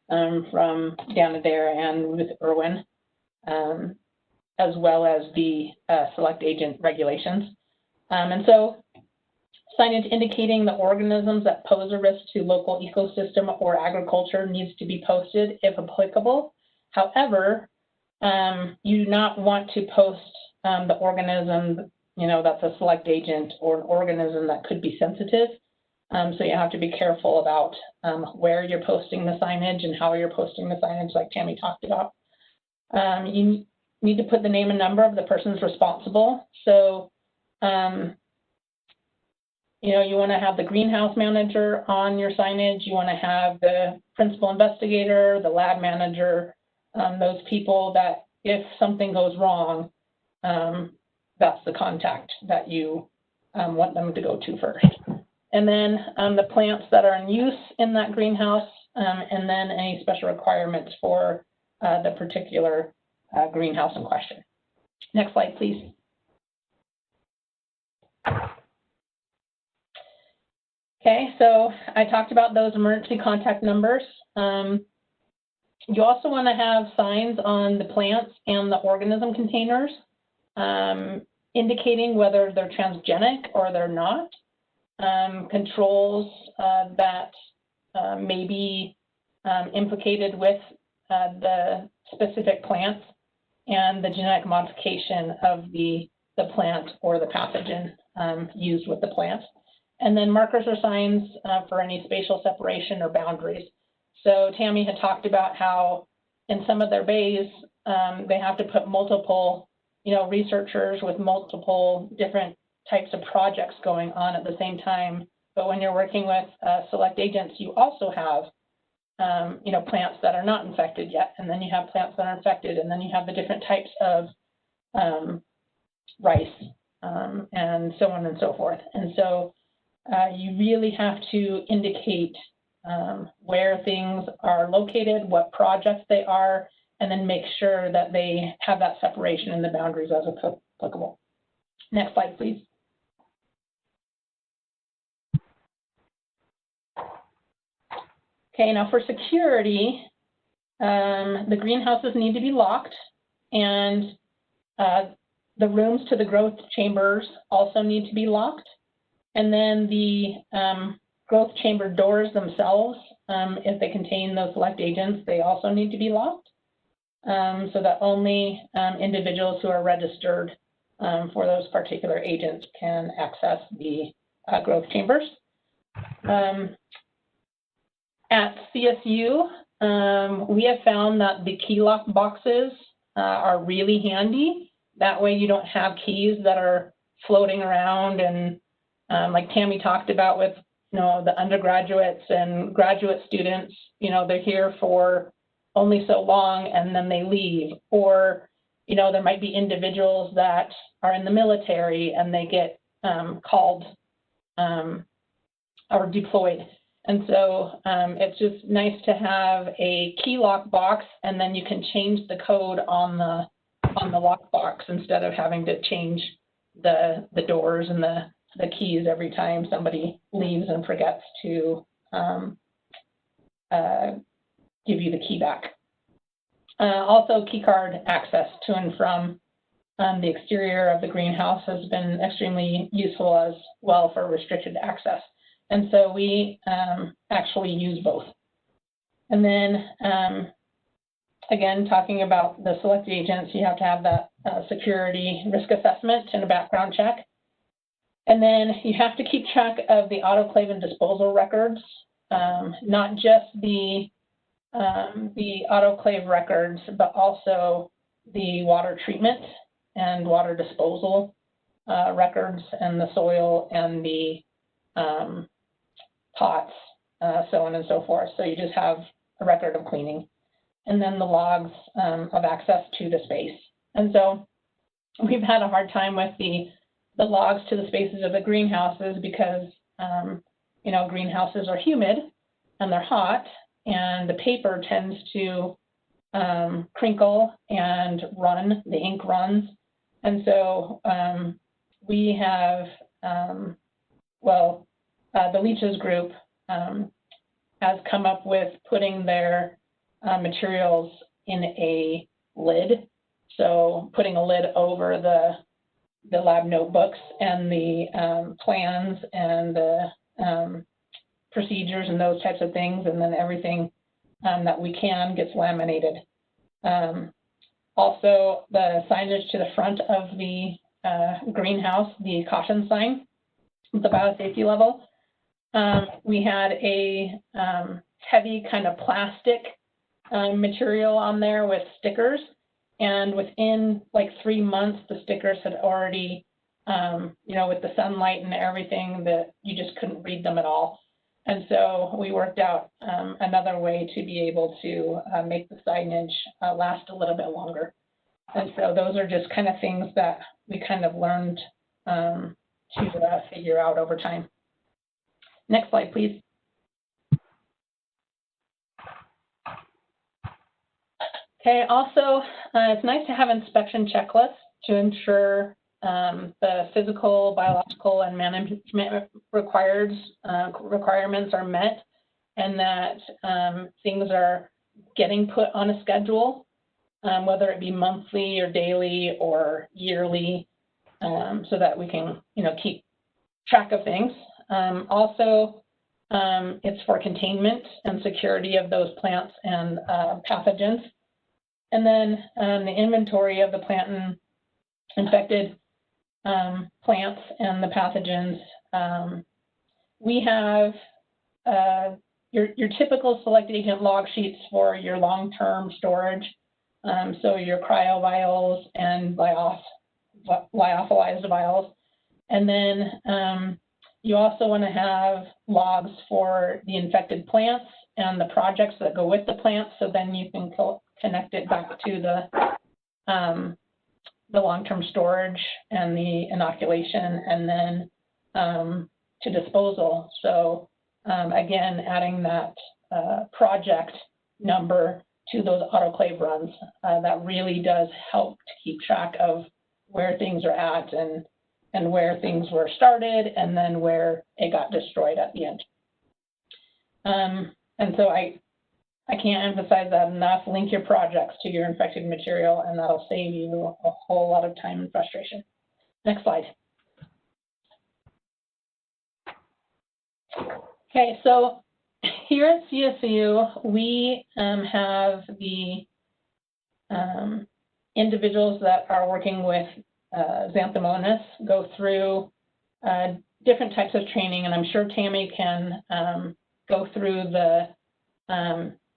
from Dan Adair and Ruth Irwin, as well as the select agent regulations. And so signage indicating the organisms that pose a risk to local ecosystem or agriculture needs to be posted if applicable. However, you do not want to post the organism, that's a select agent or an organism that could be sensitive. So you have to be careful about where you're posting the signage and how you're posting the signage, like Tammy talked about. You need to put the name and number of the persons responsible. So, you want to have the greenhouse manager on your signage. You want to have the principal investigator, the lab manager, those people that if something goes wrong, that's the contact that you want them to go to first. And then the plants that are in use in that greenhouse, and then any special requirements for the particular greenhouse in question. Next slide, please. Okay, so I talked about those emergency contact numbers. You also want to have signs on the plants and the organism containers indicating whether they're transgenic or they're not. Controls that may be implicated with the specific plants and the genetic modification of the plant or the pathogen used with the plant. And then markers or signs for any spatial separation or boundaries. So Tammy had talked about how in some of their bays, they have to put multiple, researchers with multiple different types of projects going on at the same time. But when you're working with select agents, you also have, plants that are not infected yet, and then you have plants that are infected, and then you have the different types of rice, and so on and so forth. And so you really have to indicate where things are located, what projects they are, and then make sure that they have that separation in the boundaries as applicable. Next slide, please. Okay, now for security, the greenhouses need to be locked, and the rooms to the growth chambers also need to be locked. And then the growth chamber doors themselves, if they contain those select agents, they also need to be locked, so that only individuals who are registered for those particular agents can access the growth chambers. At CSU, we have found that the key lock boxes are really handy. That way you don't have keys that are floating around, and like Tammy talked about with the undergraduates and graduate students, they're here for only so long and then they leave. Or, there might be individuals that are in the military and they get called or deployed. And so it's just nice to have a key lock box, and then you can change the code on the lock box instead of having to change the doors and the keys every time somebody leaves and forgets to give you the key back. Also, key card access to and from the exterior of the greenhouse has been extremely useful as well for restricted access. And so we actually use both. And then, again, talking about the selected agents, you have to have that security risk assessment and a background check. And then you have to keep track of the autoclave and disposal records, not just the autoclave records, but also the water treatment and water disposal records, and the soil and the pots, so on and so forth. So you just have a record of cleaning. And then the logs of access to the space. And so we've had a hard time with the logs to the spaces of the greenhouses because, you know, greenhouses are humid and they're hot, and the paper tends to crinkle and run, the ink runs. And so we have, the Leach's group has come up with putting their materials in a lid. So putting a lid over the lab notebooks and the plans and the procedures and those types of things, and then everything that we can gets laminated. Also, the signage to the front of the greenhouse, the caution sign, the biosafety level, we had a heavy kind of plastic material on there with stickers, and within like 3 months, the stickers had already, you know, with the sunlight and everything, that you just couldn't read them at all. And so we worked out another way to be able to make the signage last a little bit longer. And so those are just kind of things that we kind of learned to figure out over time. Next slide, please. Okay, also, it's nice to have inspection checklists to ensure the physical, biological, and management requirements are met, and that things are getting put on a schedule, whether it be monthly or daily or yearly, so that we can, you know, keep track of things. Also, it's for containment and security of those plants and pathogens. And then the inventory of the plant and infected plants and the pathogens. We have your typical selected agent log sheets for your long-term storage. So your cryo vials and lyophilized vials. And then you also want to have logs for the infected plants and the projects that go with the plants, so then you can connect it back to the long-term storage and the inoculation, and then to disposal. So again, adding that project number to those autoclave runs, that really does help to keep track of where things are at and where things were started, and then where it got destroyed at the end. And so I can't emphasize that enough. Link your projects to your infected material, and that'll save you a whole lot of time and frustration. Next slide. Okay, so here at CSU, we have the individuals that are working with Xanthomonas go through different types of training, and I'm sure Tammy can go through the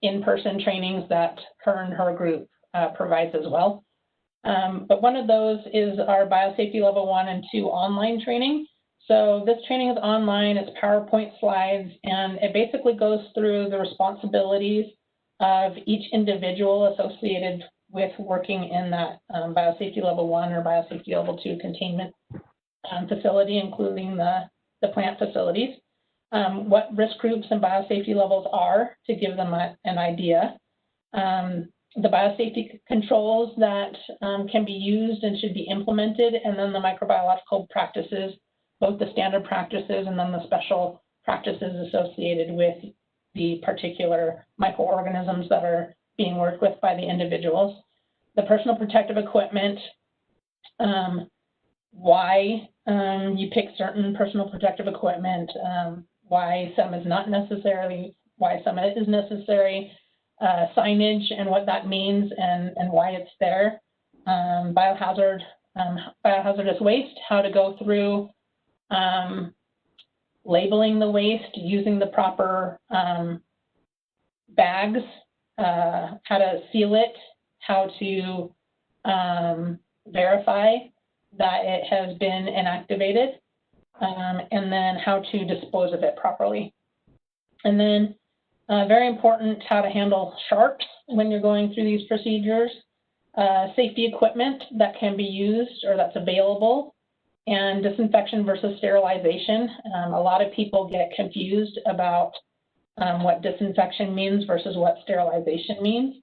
in-person trainings that her and her group provides as well. But one of those is our Biosafety Level 1 and 2 online training. So this training is online, it's PowerPoint slides, and it basically goes through the responsibilities of each individual associated with working in that Biosafety Level 1 or Biosafety Level 2 containment facility, including the plant facilities. what risk groups and biosafety levels are to give them an idea. The biosafety controls that can be used and should be implemented, and then the microbiological practices, both the standard practices and then the special practices associated with the particular microorganisms that are being worked with by the individuals. The personal protective equipment, why you pick certain personal protective equipment, why some is not necessarily, why some is necessary, signage and what that means and why it's there, biohazardous waste, how to go through labeling the waste, using the proper bags, how to seal it, how to verify that it has been inactivated, and then how to dispose of it properly. And then very important, how to handle sharps when you're going through these procedures, safety equipment that can be used or that's available, and disinfection versus sterilization. A lot of people get confused about what disinfection means versus what sterilization means.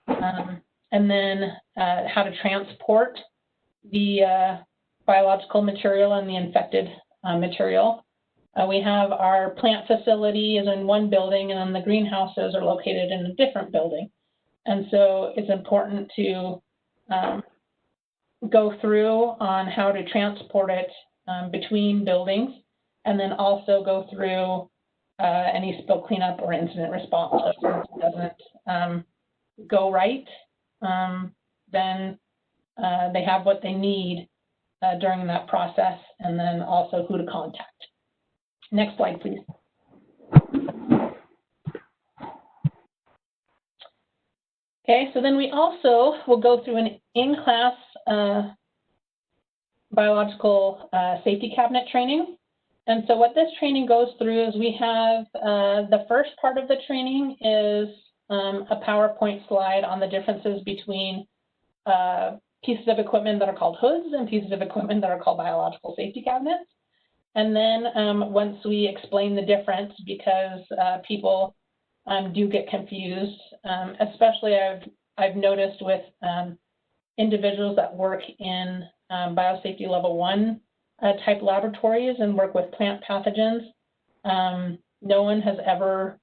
And then how to transport the biological material and the infected material. We have our plant facility is in one building, and then the greenhouses are located in a different building. And so it's important to go through on how to transport it between buildings, and then also go through any spill cleanup or incident response. So if it doesn't go right, then they have what they need during that process, and then also who to contact. Next slide, please. Okay, so then we also will go through an in-class biological safety cabinet training. And so what this training goes through is we have the first part of the training is a PowerPoint slide on the differences between pieces of equipment that are called hoods and pieces of equipment that are called biological safety cabinets. And then once we explain the difference, because people do get confused, especially I've noticed with individuals that work in biosafety level 1 type laboratories and work with plant pathogens. No one has ever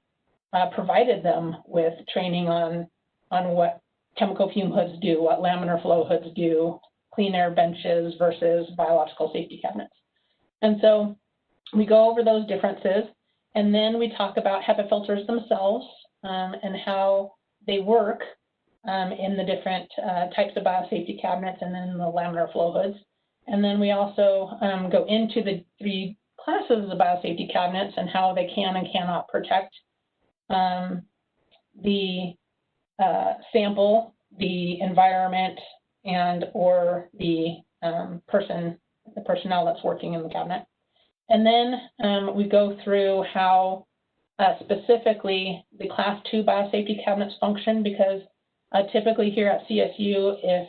provided them with training on what chemical fume hoods do, what laminar flow hoods do, clean air benches versus biological safety cabinets. And so we go over those differences, and then we talk about HEPA filters themselves and how they work in the different types of biosafety cabinets and then the laminar flow hoods. And then we also go into the 3 classes of biosafety cabinets and how they can and cannot protect the sample, the environment, and or the personnel that's working in the cabinet. And then we go through how specifically the class 2 biosafety cabinets function, because typically here at CSU, if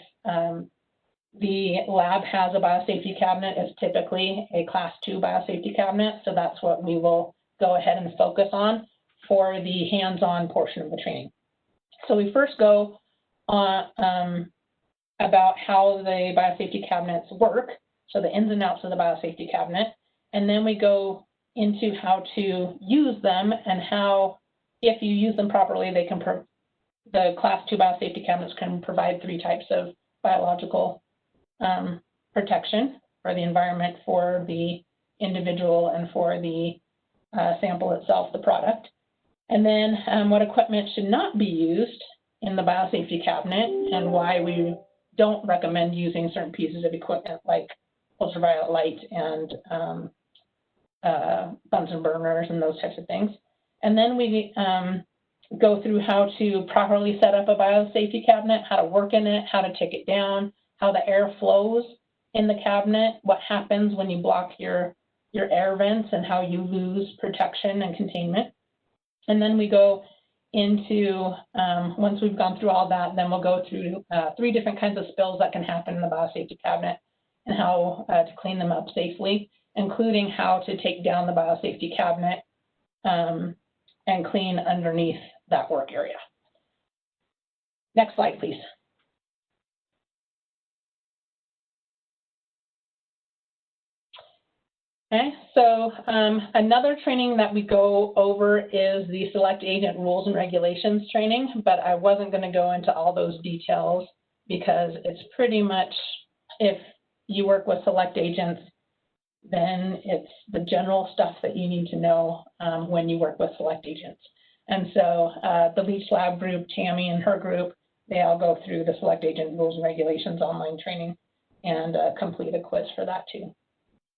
the lab has a biosafety cabinet, it's typically a class 2 biosafety cabinet. So that's what we will go ahead and focus on for the hands-on portion of the training. So we first go on about how the biosafety cabinets work, so the ins and outs of the biosafety cabinet, and then we go into how to use them and how, if you use them properly, they can the class 2 biosafety cabinets can provide 3 types of biological protection for the environment, for the individual, and for the sample itself, the product. And then what equipment should not be used in the biosafety cabinet and why we don't recommend using certain pieces of equipment like ultraviolet light and Bunsen burners and those types of things. And then we go through how to properly set up a biosafety cabinet, how to work in it, how to take it down, how the air flows in the cabinet, what happens when you block your air vents, and how you lose protection and containment. And then we go into, once we've gone through all that, then we'll go through 3 different kinds of spills that can happen in the biosafety cabinet and how to clean them up safely, including how to take down the biosafety cabinet and clean underneath that work area. Next slide, please. Okay, so another training that we go over is the Select Agent Rules and Regulations training, but I wasn't going to go into all those details because it's pretty much, if you work with Select Agents, then it's the general stuff that you need to know when you work with Select Agents. And so the Leach Lab group, Tammy and her group, they all go through the Select Agent Rules and Regulations online training and complete a quiz for that too.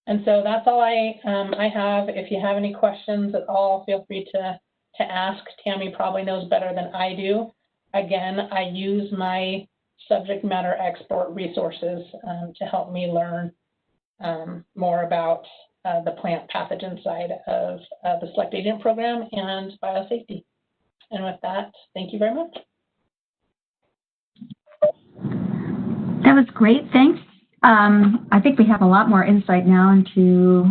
And so that's all I have. If you have any questions at all, feel free to ask. Tammy probably knows better than I do. Again, I use my subject matter expert resources to help me learn more about the plant pathogen side of the Select Agent program and biosafety. And with that, thank you very much. That was great. Thanks. I think we have a lot more insight now into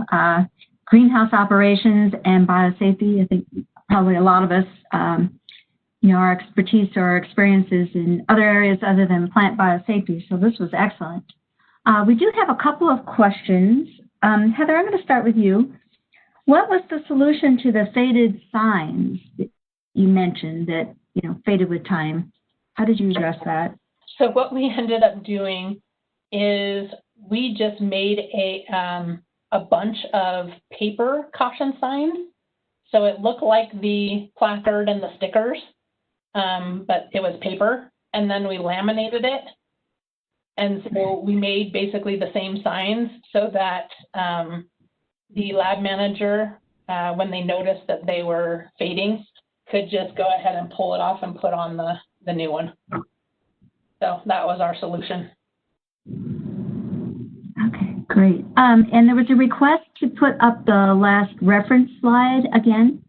greenhouse operations and biosafety. I think probably a lot of us, our expertise or our experiences in other areas other than plant biosafety. So this was excellent. We do have a couple of questions. Heather, I'm going to start with you. What was the solution to the faded signs that you mentioned that, faded with time? How did you address that? So what we ended up doing is we just made a bunch of paper caution signs. So it looked like the placard and the stickers, but it was paper. And then we laminated it. And so we made basically the same signs so that the lab manager, when they noticed that they were fading, could just go ahead and pull it off and put on the new one. So that was our solution. Okay, great. And there was a request to put up the last reference slide again.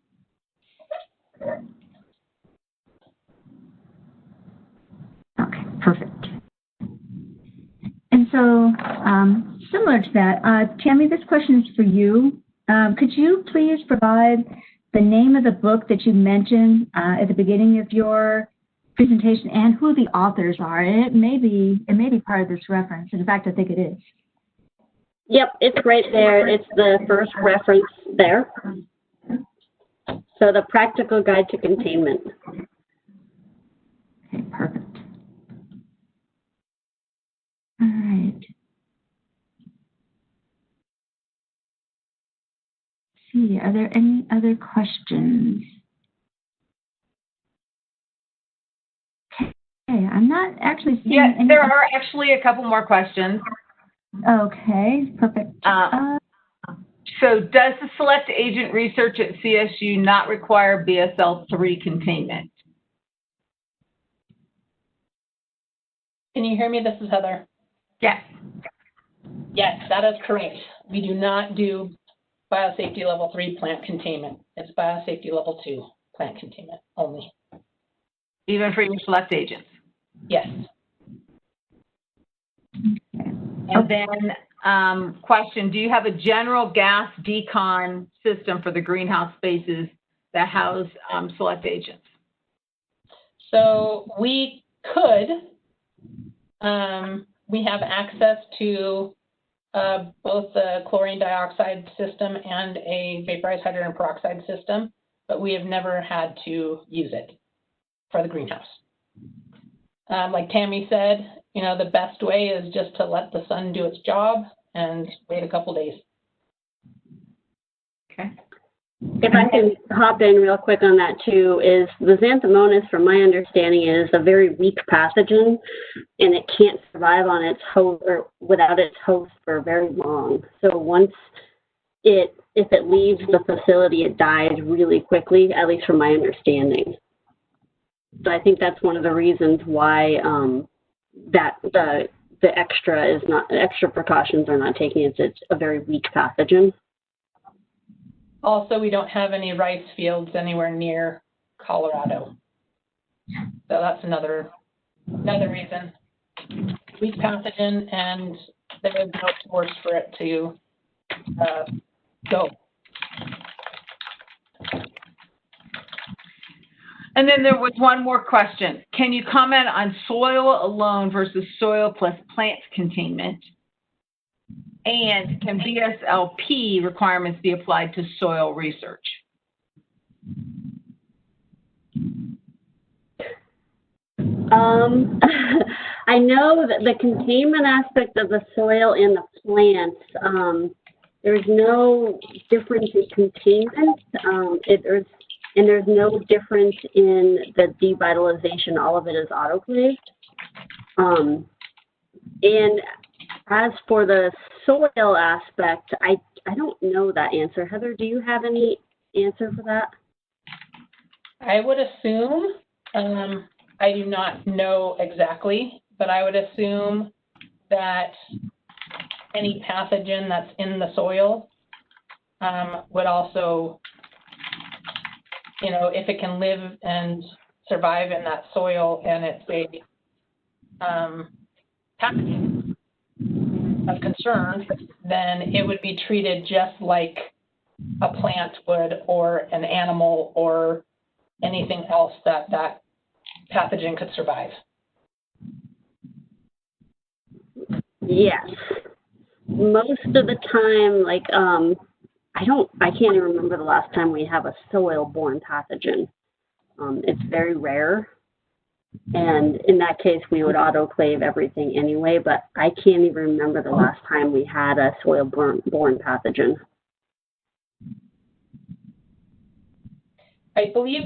Okay, perfect. And so, similar to that, Tammy, this question is for you. Could you please provide the name of the book that you mentioned at the beginning of your presentation and who the authors are? And it may be part of this reference. In fact, I think it is. Yep, it's right there. It's the first reference there. So the Practical Guide to Containment. Okay, perfect. All right. Let's see, are there any other questions? Okay, I'm not actually seeing any. There are actually a couple more questions. Okay, perfect. So does the Select Agent research at CSU not require BSL-3 containment? Can you hear me? This is Heather. Yes. Yes, that is correct. We do not do biosafety level 3 plant containment. It's biosafety level 2 plant containment only. Even for your Select Agents? Yes. And then question, do you have a general gas decon system for the greenhouse spaces that house Select Agents? So we could. We have access to both the chlorine dioxide system and a vaporized hydrogen peroxide system, but we have never had to use it for the greenhouse. Like Tammy said, the best way is just to let the sun do its job and wait a couple days. Okay. If I can hop in real quick on that too, is the Xanthomonas, from my understanding, is a very weak pathogen, and it can't survive on its host or without its host for very long. So once if it leaves the facility, it dies really quickly, at least from my understanding. So I think that's one of the reasons why that the extra precautions are not taken. It's a very weak pathogen. Also, we don't have any rice fields anywhere near Colorado. So that's another reason. Weak pathogen, and there is no source for it to go. And then there was one more question. Can you comment on soil alone versus soil plus plant containment? And can BSLP requirements be applied to soil research? I know that the containment aspect of the soil and the plants, there's no difference in containment. There's no difference in the devitalization. All of it is autoclaved. And as for the soil aspect, I don't know that answer. Heather, do you have any answer for that? I would assume, I do not know exactly, but I would assume that any pathogen that's in the soil would also, you know, if it can live and survive in that soil and it's a pathogen of concern, then it would be treated just like a plant would, or an animal, or anything else that that pathogen could survive. Yes. Most of the time, like, I can't even remember the last time we have a soil-borne pathogen. It's very rare. And in that case, we would autoclave everything anyway, but I can't even remember the last time we had a soil-borne pathogen. I believe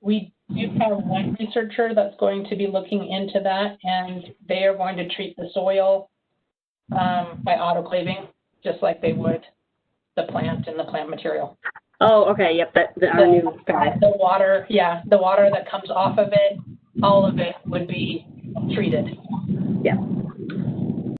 we do have one researcher that's going to be looking into that, and they are going to treat the soil by autoclaving, just like they would the plant and the plant material. Oh, okay, yep, our new guy. The water, yeah, the water that comes off of it, all of it would be treated. Yeah.